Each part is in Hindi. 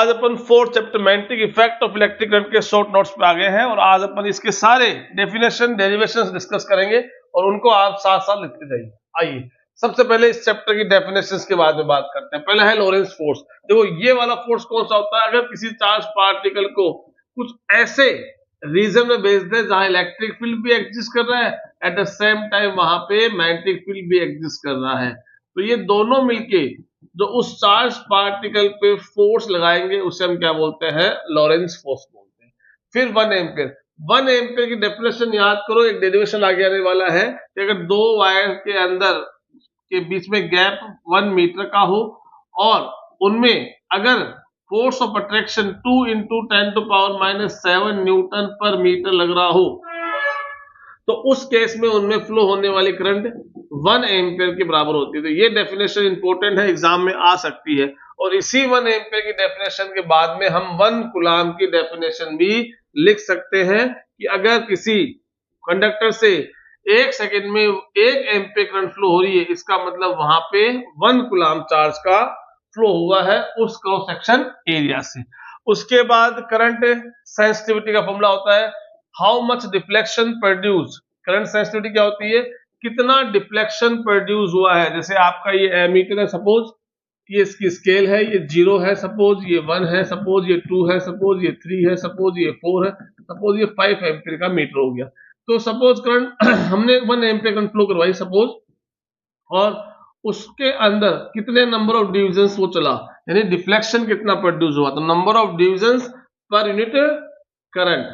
आज अपन fourth chapter magnetic effect of electric current के शॉर्ट नोट्स पे आ गए हैं और आज अपन इसके सारे डेफिनेशन डेरिवेशंस डिस्कस करेंगे और उनको आप साथ साथ लिखते जाइए। आइए सबसे पहले इस चैप्टर की डेफिनेशंस के बारे में बात करते हैं। पहला है लॉरेंस फोर्स। देखो ये वाला फोर्स कौन सा होता है? अगर किसी चार्ज पार्टिकल को कुछ ऐसे रीजन में भेज दे जहां इलेक्ट्रिक फील्ड भी एग्जिस्ट कर रहा है, एट द सेम टाइम वहां पे मैग्नेटिक फील्ड भी एग्जिस्ट कर रहा है, तो ये दोनों मिलके जो उस चार्ज पार्टिकल पे फोर्स लगाएंगे उसे हम क्या बोलते हैं? लॉरेंस फोर्स बोलते हैं। फिर 1 एम्पियर। 1 एम्पियर की डेफिनेशन याद करो, एक डेरिवेशन आगे आने वाला है कि अगर दो वायर के अंदर के बीच में गैप 1 मीटर का हो और उनमें अगर फोर्स ऑफ अट्रैक्शन 2 × 10⁻⁻7 न्यूटन पर मीटर लग रहा हो, तो उस केस में उनमें फ्लो होने वाली करंट 1 एम्पियर के बराबर होती है। तो ये डेफिनेशन इंपॉर्टेंट है, एग्जाम में आ सकती है। और इसी 1 एम्पियर की डेफिनेशन के बाद में हम 1 कूलाम की डेफिनेशन भी लिख सकते हैं कि अगर किसी कंडक्टर से 1 सेकंड में 1 एम्पियर करंट फ्लो हो रही है, इसका मतलब वहां पे 1 कूलाम चार्ज का फ्लो हुआ है उस क्रॉस सेक्शन एरिया से। उसके बाद करंट सेंसिटिविटी का फॉर्मूला होता है how much deflection produce. Current sensitivity क्या होती है? कितना डिफ्लेक्शन प्रोड्यूस हुआ है। जैसे आपका ये एमीटर है, सपोज ये इसकी स्केल है, ये 0 है, सपोज ये 1 है, सपोज ये 2 है, सपोज ये 3 है, सपोज ये 4 है, सपोज ये 5 एम्पियर का मीटर हो गया। तो सपोज करंट हमने 1 एम्पियर करंट फ्लो करवाई सपोज, और उसके अंदर कितने नंबर ऑफ डिविजन्स वो चला, यानी डिफ्लेक्शन कितना प्रोड्यूस हुआ, तो number of divisions per unit current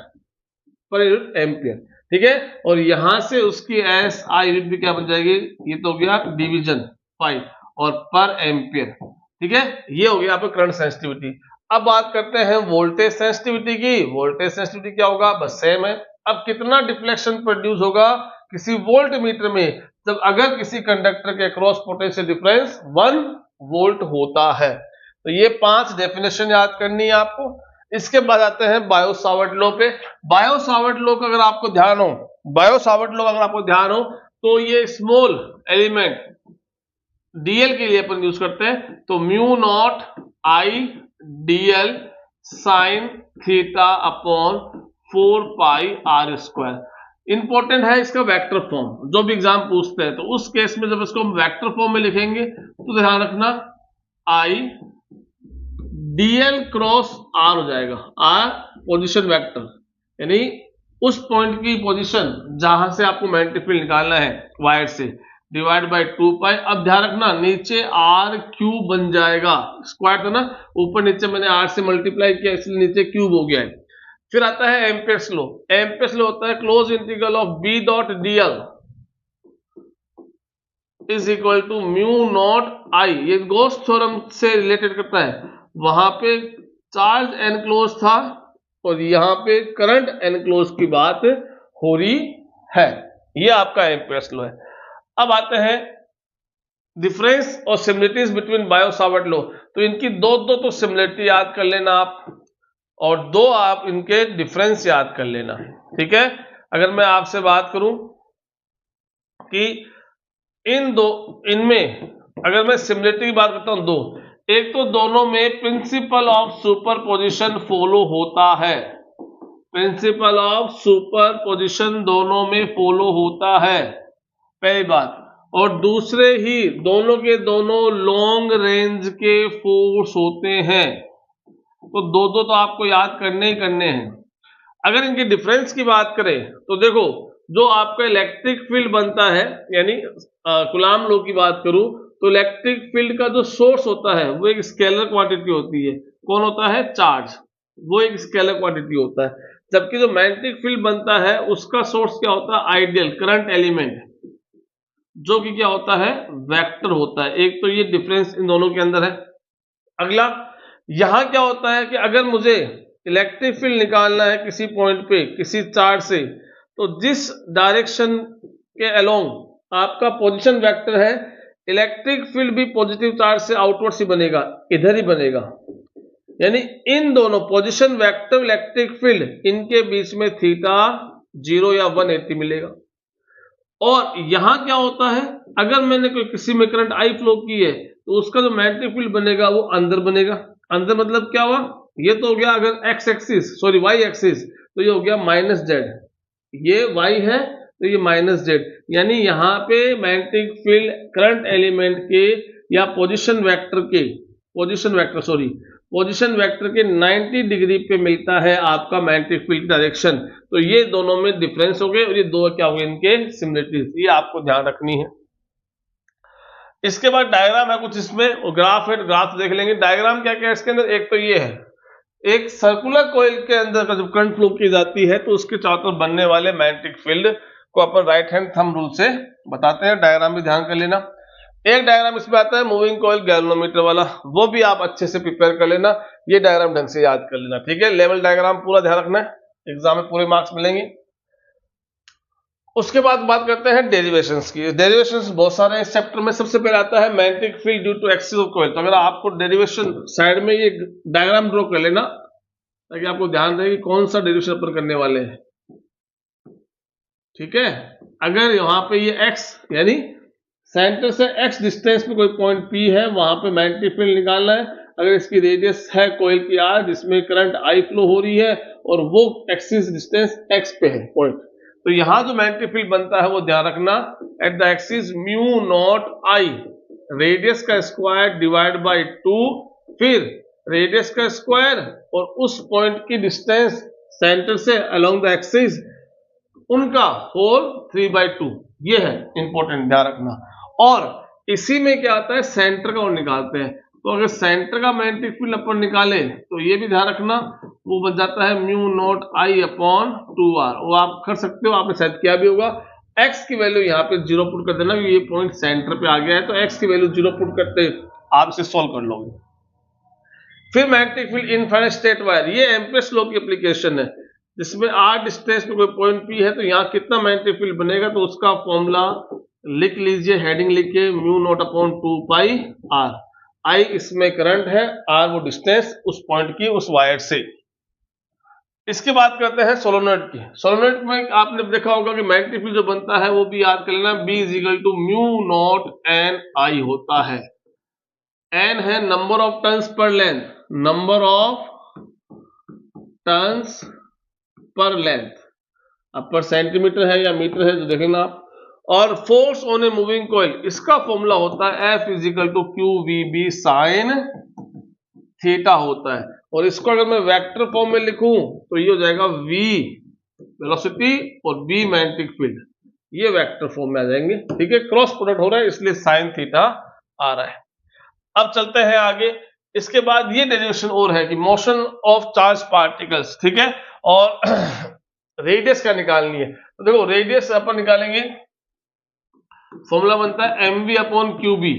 per unit ampere, ठीक है। और यहां से उसकी SI यूनिट भी क्या बन जाएगी? ये तो हो गया डिवीजन 5 और पर एम्पियर, ठीक है। ये हो गया आपका करंट सेंसिटिविटी। अब बात करते हैं वोल्टेज सेंसिटिविटी की। वोल्टेज सेंसिटिविटी क्या होगा? बस सेम है। अब कितना डिफ्लेक्शन प्रोड्यूस होगा किसी वोल्ट मीटर में जब अगर किसी कंडक्टर के अक्रॉस पोटेंशियल डिफरेंस 1 वोल्ट होता है। तो ये 5 डेफिनेशन याद करनी है आपको। इसके बाद आते हैं बायो सावर्ट लॉ पे। बायो सावर्ट लॉ का अगर आपको ध्यान हो, बायो सावर्ट लॉ अगर आपको ध्यान हो तो ये स्मॉल एलिमेंट dl के लिए अपन यूज करते हैं, तो mu naught I dl sine theta upon 4 pi r²। Important है इसका वेक्टर फॉर्म, जो भी एग्जाम पूछते हैं। तो उस केस में जब इसको हम वेक्टर फॉर्म में लिखेंगे तो ध्यान रखना I dl क्रॉस r हो जाएगा। r पोजीशन वेक्टर, यानी उस पॉइंट की पोजीशन जहां से आपको मैग्नेटिक फील्ड निकालना है वायर से, डिवाइड बाय 2 पाई। अब ध्यान रखना नीचे r क्यूब बन जाएगा, स्क्वायर था ना, ऊपर नीचे मैंने r से मल्टीप्लाई किया इसलिए नीचे क्यूब हो गया है। फिर आता है एम्पियर्स लॉ। एम्पियर्स लॉ होता है close integral of b dot dl is equal to mu naught I। ये गॉस थ्योरम से रिलेटेड करता है। वहां पे चार्ज एनक्लोज था और यहां पे करंट एनक्लोज की बात हो रही है। ये आपका एम्पियर्स लॉ है। अब आते हैं डिफरेंस और similarities between Biot Savart law. तो इनकी दो तो सिमिलरिटी याद कर लेना आप, और 2 आप इनके डिफरेंस याद कर लेना, ठीक है। अगर मैं आपसे बात करूं कि इनमें अगर मैं सिमिलरिटी की बात करता हूं 2, एक तो दोनों में प्रिंसिपल ऑफ सुपरपोजिशन फॉलो होता है। प्रिंसिपल ऑफ सुपरपोजिशन दोनों में फॉलो होता है, पहली बात। और दूसरे ही दोनों के दोनों लॉन्ग रेंज के फोर्स होते हैं। तो दो तो आपको याद करने ही करने हैं। अगर इनके डिफरेंस की बात करें तो देखो, जो आपका इलेक्ट्रिक फील्ड बनता है, यानी कूलाम लॉ की बात करूं तो इलेक्ट्रिक फील्ड का जो सोर्स होता है वो एक स्केलर क्वांटिटी होती है। कौन होता है? चार्ज। वो एक स्केलर क्वांटिटी होता है। जबकि जो मैग्नेटिक फील्ड बनता है उसका सोर्स क्या होता है? आइडियल करंट एलिमेंट, जो कि क्या होता है? वेक्टर होता है। एक तो ये डिफरेंस इन दोनों के अंदर है। अगला यहां क्या होता है कि अगर मुझे इलेक्ट्रिक फील्ड निकालना है किसी पॉइंट पे किसी चार्ज से, तो जिस डायरेक्शन के अलोंग आपका पोजीशन वेक्टर है, इलेक्ट्रिक फील्ड भी पॉजिटिव चार्ज से आउटवर्ड से बनेगा, इधर ही बनेगा। यानी इन दोनों पोजीशन वेक्टर इलेक्ट्रिक फील्ड इनके बीच में थीटा 0 या 180 मिलेगा। और यहां क्या होता है, अगर मैंने कोई किसी में करंट I फ्लो की है तो उसका जो मैग्नेटिक फील्ड बनेगा वो अंदर बनेगा, अंदर मतलब क्या हुआ, ये तो हो गया अगर x axis sorry y axis, तो ये हो गया माइनस जेड, ये वाई है तो ये माइनस जेड, यानी यहाँ पे मैग्नेटिक फील्ड करंट एलिमेंट के या पोजीशन वेक्टर के 90 डिग्री पे मिलता है आपका मैग्नेटिक फील्ड डायरेक्शन। तो ये दोनों में डिफरेंस हो गए और ये दो क्या हो गए इनके सिमिलरिटीज, ये आपको ध्यान रखनी है। इसके बाद डायग्राम है कुछ, इसमें ग्राफ है, ग्राफ देख लेंगे। डायग्राम क्या क्या है इसके अंदर, एक तो ये है, एक सर्कुलर कॉइल के अंदर का जब करंट फ्लो की जाती है तो उसके चारों तरफ बनने वाले मैग्नेटिक फील्ड को अपन राइट हैंड थंब रूल से बताते हैं। डायग्राम भी ध्यान कर लेना। एक डायग्राम इसमें आता है मूविंग कॉइल गैल्वेनोमीटर वाला, वो भी आप अच्छे से प्रिपेयर कर लेना, ये डायग्राम ढंग से याद कर लेना, ठीक है। लेवल डायग्राम पूरा ध्यान रखना है, एग्जाम में पूरे मार्क्स मिलेंगे। उसके बाद बात करते हैं डेरिवेशंस की। डेरिवेशंस बहुत सारे इस चैप्टर में। सबसे पहले आता है magnetic field due to axis of coil. तो अगर आपको डेरिवेशन साइड में ये डायग्राम ड्रॉ कर लेना ताकि आपको ध्यान रहे कि कौन सा डेरिवेशन अपन करने वाले हैं, ठीक है। अगर यहाँ पे ये x यानी सेंटर से x डिस्टेंस पे कोई पॉइंट P है, वहां पे मैग्नेटिक फील्ड निकालना है। अगर इसकी रेडियस है कोइल की r जिसमें करंट I फ्लो हो रही है और वो एक्सिस डिस्टेंस x पे है पॉइंट, तो यहाँ जो मैग्नेटिक फील्ड बनता है वो ध्यान रखना, at the axis mu naught I, radius का स्क्वायर डिवाइड बाई 2, फिर रेडियस का स्क्वायर और उस पॉइंट की डिस्टेंस सेंटर से अलोंग द एक्सिस उनका होल 3/2, ये है इंपॉर्टेंट, ध्यान रखना। और इसी में क्या आता है सेंटर का और निकालते हैं। तो अगर सेंटर का मैग्नेटिक फील्ड अपन निकाले तो ये भी ध्यान रखना, वो बन जाता है mu naught I upon 2r। वो आप कर सकते हो, आपने शायद किया भी होगा। x की वैल्यू यहाँ पे 0 पुट कर देना, ये पॉइंट सेंटर पे आ गया है, तो x की वैल्यू 0 पुट करते आप इसे सॉल्व कर लोगे। फिर magnetic field infinite straight wire, ये एम्पियर्स लॉ की एप्लीकेशन है, जिसमें r डिस्टेंस पे कोई पॉइंट P है तो यहाँ कितना मैग्नेटिक फील्ड बनेगा, तो उसका फॉर्मूला लिख लीजिए, हेडिंग लिखिए mu naught upon 2 pi r। I इसमें करंट है, r वो डिस्टेंस उस पॉइंट की उस वायर से। इसके बाद करते हैं सोलोनॉइड की। सोलोनॉइड में आपने देखा होगा कि मैग्नेटिक फील्ड जो बनता है वो भी याद कर लेना, B is equal to mu naught n I होता है। n है number of turns per length, number of turns per length, अब पर सेंटीमीटर है या मीटर है जो देखना आप। और force on a moving coil, इसका फॉर्मूला होता है F is equal to q v b sine theta होता है। और इसको अगर मैं वेक्टर फॉर्म में लिखूं तो ये हो जाएगा V वेलोसिटी और B मैग्नेटिक फील्ड, ये वेक्टर फॉर्म में आ जाएंगे, ठीक है। क्रॉस प्रोडक्ट हो रहा है इसलिए साइन थीटा आ रहा है। अब चलते हैं आगे। इसके बाद ये डेरिवेशन और है कि मोशन ऑफ चार्ज पार्टिकल्स, ठीक है, और रेडियस क्या निकालनी है। तो देखो रेडियस अपन निकालेंगे, फॉर्मूला बनता है mv upon q b,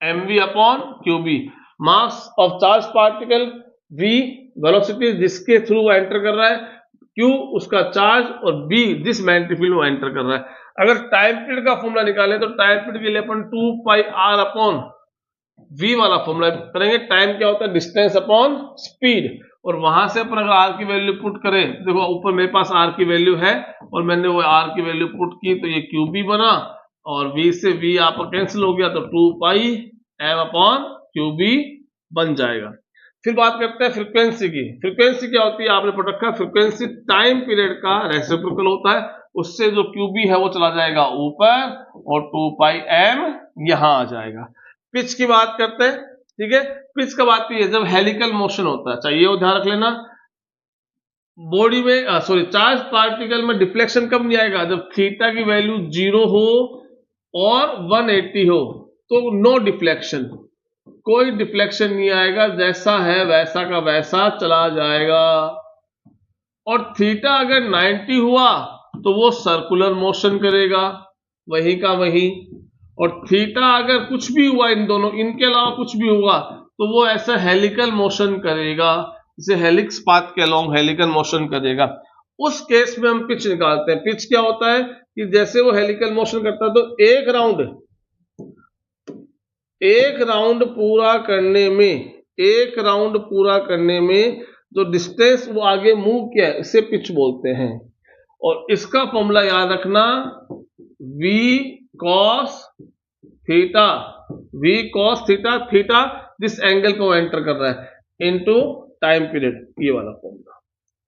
mv upon q b, mass of charge particle, v velocity जिसके थ्रू वो एंटर कर रहा है, q उसका चार्ज और b जिस मैग्नेटिक फील्ड वो एंटर कर रहा है। अगर टाइम पीरियड का फॉर्मूला निकालें तो टाइम पीरियड के लिए अपन 2 पाई r अपॉन v वाला फॉर्मूला करेंगे। टाइम क्या होता है, डिस्टेंस अपॉन स्पीड, और वहां से अपन अगर r की वैल्यू पुट करें, देखो ऊपर मेरे पास r की वैल्यू है और मैंने वो r की वैल्यू पुट की तो ये qb बना, और v से v आप कैंसिल हो गया तो 2 पाई m अपॉन qb बन जाएगा। फिर बात करते हैं फ्रीक्वेंसी की। फ्रीक्वेंसी क्या होती है, आपने पढ़ रखा है, फ्रीक्वेंसी टाइम पीरियड का रेसिप्रोकल होता है, उससे जो qb है वो चला जाएगा ऊपर और 2 पाई m यहां आ जाएगा। पिच की बात करते हैं, ठीक है। पिच कब आती है, जब हेलिकल मोशन होता है, चाहिए वो ध्यान रख लेना। बॉडी में चार्ज पार्टिकल में डिफ्लेक्शन कब नहीं आएगा, जब थीटा की वैल्यू 0 हो और 180 हो, तो नो डिफ्लेक्शन, कोई डिफ्लेक्शन नहीं आएगा, जैसा है वैसा का वैसा चला जाएगा। और थीटा अगर 90 हुआ तो वो सर्कुलर मोशन करेगा, वही का वही। और थीटा अगर कुछ भी हुआ, इन दोनों, इनके अलावा कुछ भी हुआ, तो वो ऐसा हेलिकल मोशन करेगा, इसे हेलिक्स पाथ के अलोंग हेलिकल मोशन करेगा। उस केस में हम पिच निकालते हैं। पिच क्या होता है कि जैसे वो हेलिकल मोशन करता है तो एक राउंड पूरा करने में जो डिस्टेंस वो आगे मूव किया है इसे पिच बोलते हैं। और इसका फॉर्मूला याद रखना, v cos थीटा, थीटा जिस एंगल को एंटर कर रहा है, इंटू टाइम पीरियड, ये वाला फॉर्मूला,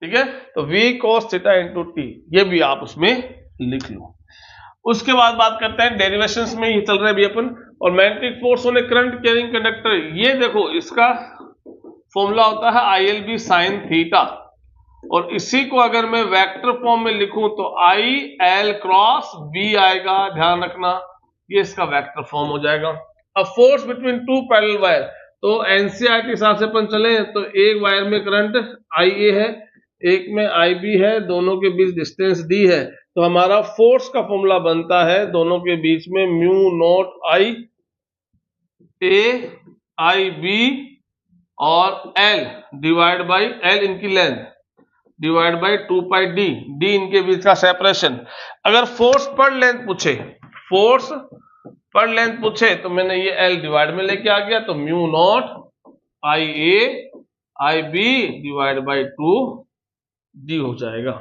ठीक है। तो v cos theta into T, ये भी आप उसमें लिख लो। उसके बाद बात करते हैं डेरिवेशंस में, ये चल रहे भी अपन, और magnetic force on A current carrying conductor, ये देखो इसका फॉर्मूला होता है ILB sin थीटा, और इसी को अगर मैं वेक्टर फॉर्म में लिखूं तो IL क्रॉस B आएगा, ध्यान रखना, ये इसका वेक्टर फॉर्म हो जाएगा। अब force between two parallel wire, तो NCERT के हिसाब से अपन चले तो एक वायर में करंट IA है, एक में IB है, दोनों के बीच डिस्टेंस D है, तो हमारा फोर्स का फॉर्मूला बनता है दोनों के बीच में mu naught I A IB और L डिवाइड बाई L इनकी length divide by 2 pi D, D इनके बीच का सेपरेशन। अगर फोर्स पर लेंथ पूछे, फोर्स पर लेंथ पूछे तो मैंने ये L डिवाइड में लेके आ गया, तो mu naught IA IB divide by 2D हो जाएगा,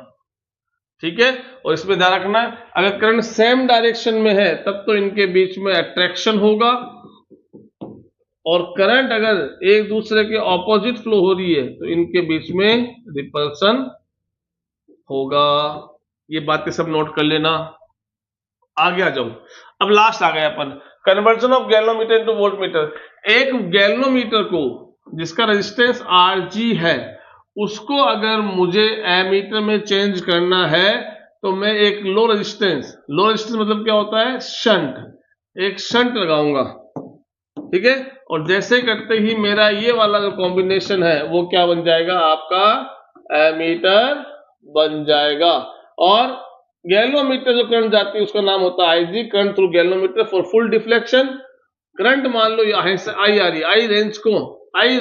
ठीक है। और इसमें ध्यान रखना, अगर करंट सेम डायरेक्शन में है तब तो इनके बीच में अट्रैक्शन होगा, और करंट अगर एक दूसरे के ऑपोजिट फ्लो हो रही है तो इनके बीच में रिपल्सन होगा। ये बातें सब नोट कर लेना। आगे आ जाओ, अब लास्ट आ गए अपन, conversion of galvanometer into voltmeter. एक गैल्वेनोमीटर को जिसका रेजिस्टेंस Rg है, उसको अगर मुझे एमीटर में चेंज करना है तो मैं एक लो रेजिस्टेंस मतलब क्या होता है, शंट, एक शंट लगाऊंगा, ठीक है। और जैसे करते ही मेरा ये वाला जो कॉम्बिनेशन है वो क्या बन जाएगा, आपका एमीटर बन जाएगा। और गैल्वेनोमीटर जो करंट जाती है उसका नाम होता है IG, current through galvanometer for full deflection. Current मान लो यहाँ से I आ रही है, I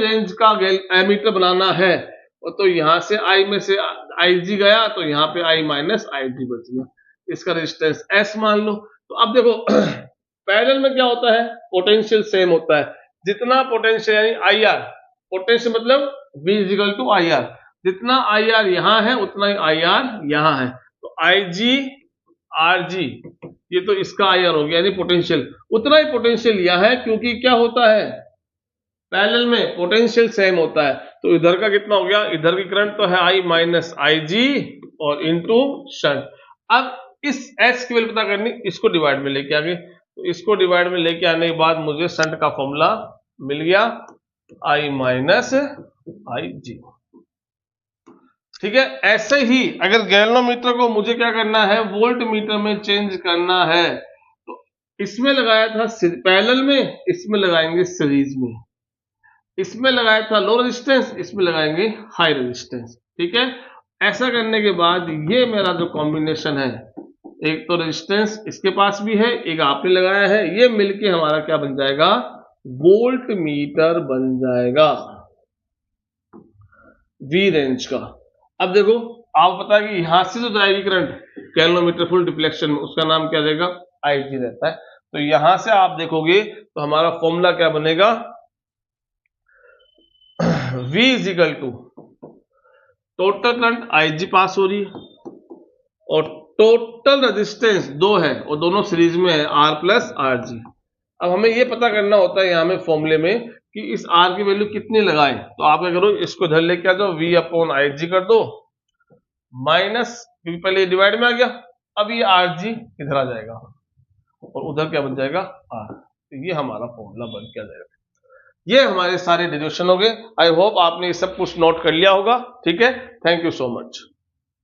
रेंज का एमीटर बनाना है, और तो यहां से I में से IG गया तो यहाँ पे I माइनस IG बच गया, इसका रेजिस्टेंस S मान लो। तो अब देखो पैरेलल में क्या होता है, पोटेंशियल सेम होता है, जितना पोटेंशियल यानी IR, पोटेंशियल मतलब V इक्वल टू IR, जितना IR यहाँ है उतना ही IR यहाँ है, तो IG RG ये तो इसका IR हो गया, यानी पोटेंशियल उतना ही पोटेंशियल यहाँ है, क्योंकि क्या होता है पैरेलल में पोटेंशियल सेम होता है। तो इधर का कितना हो गया, इधर की करंट तो है I माइनस IG और इंटू शंट। अब इस S की वैल्यू पता करनी, इसको डिवाइड में लेके आ गए, तो इसको डिवाइड में लेके आने के बाद मुझे शंट का फॉर्मूला मिल गया I माइनस IG, ठीक है। ऐसे ही अगर गैल्वेनोमीटर को मुझे क्या करना है, वोल्ट मीटर में चेंज करना है, तो इसमें लगाया था पैरेलल में, इसमें लगाएंगे सीरीज में, इसमें लगाया था लो रेजिस्टेंस, इसमें लगाएंगे हाई रेजिस्टेंस, ठीक है। ऐसा करने के बाद ये मेरा जो कॉम्बिनेशन है, एक तो रेजिस्टेंस इसके पास भी है, एक आपने लगाया है, ये मिलके हमारा क्या बन जाएगा, वोल्ट मीटर बन जाएगा V रेंज का। अब देखो आप पता है कि यहां से जो जाएगी करंट गैल्वेनोमीटर फुल डिफ्लेक्शन में, उसका नाम क्या रहेगा, IG रहता है। तो यहां से आप देखोगे तो हमारा फॉर्मूला क्या बनेगा, V is equal to total current IG pass हो रही है और टोटल रेजिस्टेंस 2 है और दोनों सीरीज में है R प्लस RG। अब हमें ये पता करना होता है यहाँ में फॉर्मूले में कि इस R की वैल्यू कितनी लगाएं, तो आप क्या करो, इसको इधर लेके आ जाओ, V अपॉन IG कर दो माइनस, क्योंकि पहले डिवाइड में आ गया, अब ये RG इधर आ जाएगा और उधर क्या बन जाएगा R, तो ये हमारा फॉर्मूला बन के आ जाएगा। ये हमारे सारे डेरिवेशन हो गए। आई होप आपने ये सब कुछ नोट कर लिया होगा, ठीक है। Thank you so much.